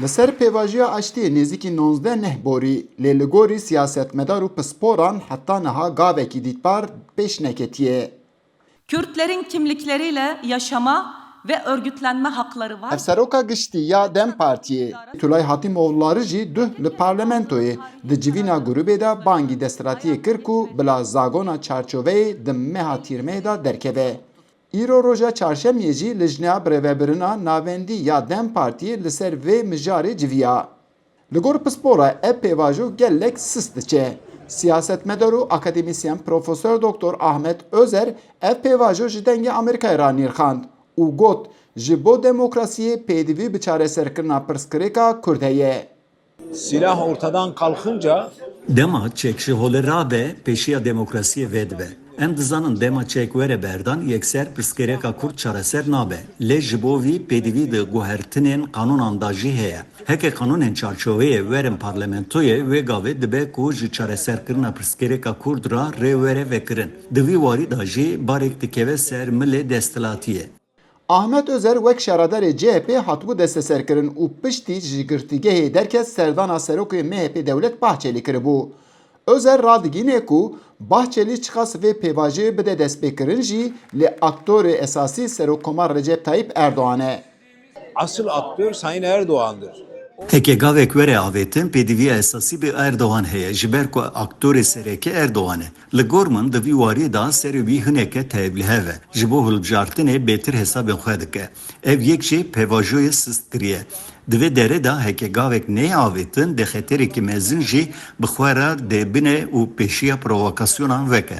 Li ser pêvajiya eştiyê nêzîkî 19 nehborî lê li gorî siyasetmedar û pisporan heta niha gavekî dîtbar pêş neketiye. Kürtlerin kimlikleriyle yaşama ve örgütlenme hakları var. Efseroka giştî ya Dem Partiyê Tulay Hatîmoğulları jî duh li parlamentoyê di civîna grûpê de bangî desthilatiyê kir ku bila zagona çarçoveyê di meha tîrmeyê de derkeve. Îro roja çarşemiyê jî li jina birêvebirina navendî ya Dem Partiyê li ser vê mijarê civiya. Li gor pispora ev pêvajo gelek sis diçe. Siyasetmedar û akademisyen Profesör Doktor Ahmet Özer ev pêvajo ji dengê Amerîkayê ra nîrxand û got ji bo demokrasiyê pêdivî bi çareserkirina pirsgirêka Kurd heye. Silah ortadan kalkınca Dema çek ji holerabe peşiya demokrasiye vedbe. Em dizanin dema çek were berdan yekser pirsgirêka Kurd çareser nabe. Lê ji bo vî pêdivî di guhertinên kanûnan da jî heye. Heke kanûnên çarçoveyê werin parlamentoyê wê gavê dibe ku ji çareserkirina pirsgirêka Kurd ra rê were vekirin. Di vî warî da jî barek dikeve ser milê desthilatiyê. Ahmet Özer wek şaradarê CHP hatibû desteserkirin û piştî ji girtîgehê derket serdana serokê MHP Dewlet Bahçelî kiribû. Özer radigîne ku Bahçelî çiqas vê pêvajiyê bide destpêkirin jî lê aktorê esasî Serokkomar Recep Tayyip Erdoğan e. asıl aktör Sayın Erdoğan'dır. Heke gavek were avetin pêdiviya esasî bi Erdoğan heye ji ber ku aktorê sereke Erdoğan e. Li gor min di vî warî da serê wî hineke tevlihev e. Ji bo hilbijartinê bêtir hesabên xwe dike. Ev yek jî pêvajoyê sist kiriye. Di vê derê da heke gavek neyê avetin di xeterekî mezin jî bi xwe re dê bine û pêşiya provokasyonan veke.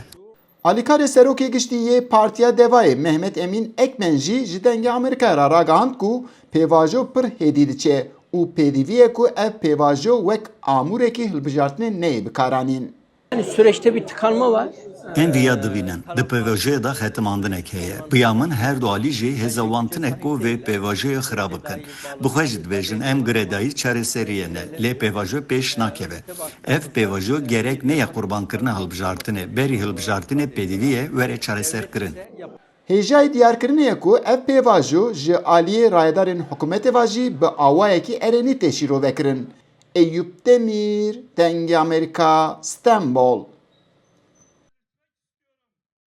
Alîkarê serokê giştî Partiya Devayê Mehmet Emin Ekmen jî ji dengê Amerîkayê ra ragihand ku pêvajo pir hêdî diçe û pêdivî ku ev pêvajo wek amûrekî hilbijartinê neyê bikaranîn. Yani süreçte bir tıkanma var. Em viya dibînin. Di pêvajiyê da xetimandinek heye. Piya min her du alî jî hêzewandtinek ku vê pêvajiyê xirab bikin. Bi xwe jî dibêjin em girêdayî çareseriyê ne. Lê pêvajo pêş nakeve. Ev pêvajo gerek neye qurbankirina hilbijartinê. Berî hilbijartinê pêdiviyê were çareserkirin. Hêjayê diyarkirinê ku ev pêvajo ji aliyê rayedarên hikûmetê ve jî bi awayekî erênî tê şîrovekirin. Eyüp Demir, Dengê Amerika, İstanbul.